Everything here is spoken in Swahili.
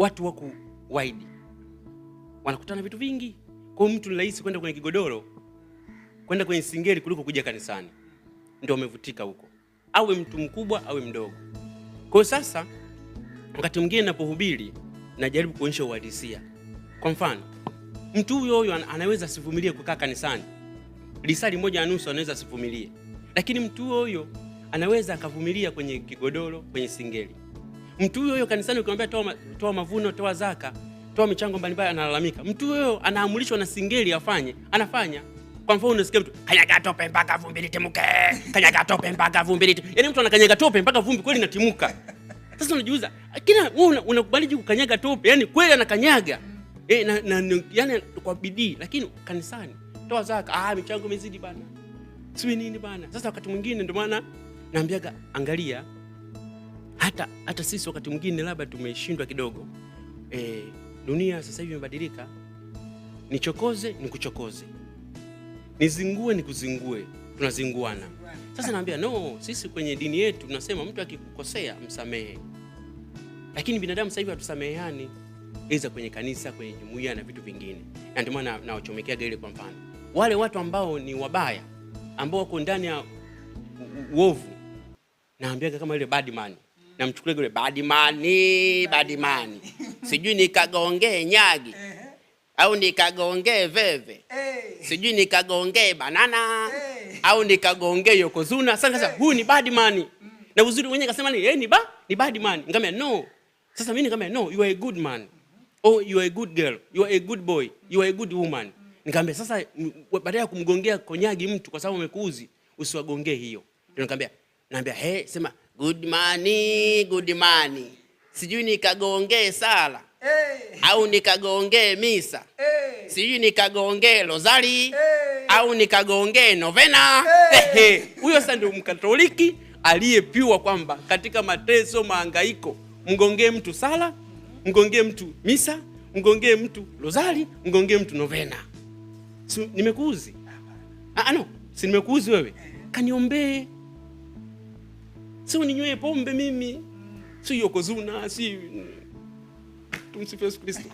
watu wako wide, wanakutana vitu vingi. Kwa mtu ni rahisi kwenda kwenye kigodoro, kwenda kwenye singeli kuliko kuja kanisani. Ndio wamevutika huko, awe mtu mkubwa awe mdogo. Kwa sasa wakati mwingine ninapohubiri najaribu kuonyesha uhalisia. Kwa mfano, mtu huyo anaweza sivumilie kukaa kanisani lisali moja na nusu, anaweza sivumilie, lakini mtu huyo anaweza akavumilia kwenye kigodoro, kwenye singeli. Mtu huyo kanisani ukimwambia toa mavuno, toa zaka, toa michango mbalimbali, analalamika. Mtu huyo anaamrishwa na singeli afanye, anafanya. Kwa mfano unasikia mtu kanyaga tope mpaka vumbi litimuke, kanyaga tope mpaka vumbi litimuke. Yaani mtu anakanyaga tope mpaka vumbi kweli linatimuka. Sasa unajiuliza, kila wewe unakubali kukanyaga tope, yani kweli anakanyaga. Yani kwa bidii, lakini kanisani toa zaka, michango imezidi bana. Siwe nini bana. Sasa wakati mwingine ndio maana naambiaga angalia, hata sisi wakati mwingine labda tumeshindwa kidogo. Dunia sasa hivi imebadilika. Nichokoze nikuchokoze, nizingue nikuzingue, tunazinguana. Sasa naambia no, sisi kwenye dini yetu tunasema mtu akikukosea msamehe. Lakini binadamu sasa hivi hatusamehani, iza kwenye kanisa, kwenye jumuiya na vitu vingine. Na ndio maana nawachomekeaga ile. Kwa mfano, wale watu ambao ni wabaya, ambao wako ndani ya uovu, naambiaga kama ile bad man, namchukulia yule bad man. Sijui nikagongee nyagi au nikagongee veve, sijui nikagongee banana au nikagongee yokozuna. Sasa huyu ni bad man. Na uzuri mwenyewe akasema ni bad man. Nikamwambia no. Sasa mimi nikamwambia no, you are a good man. Oh, you are a good girl. You are a good boy. You are a good woman. Nikamwambia sasa baada ya kumgongea konyagi mtu kwa sababu amekuuzi, usiwagongee hiyo. Ndio naambia sema good man. Sijui nikagongee sala au nikagongee misa, sijui nikagongee rozari au nikagongee novena. Huyo sasa ndio Mkatoliki aliyepiwa kwamba katika mateso, mahangaiko, mgongee mtu sala, mgongee mtu misa, mgongee mtu rozari, mgongee mtu novena. Si nimekuuzi? No, si nimekuuzi wewe. Kaniombee. Si uninywe pombe mimi. Si yokozuna, si tumsifu Yesu Kristo.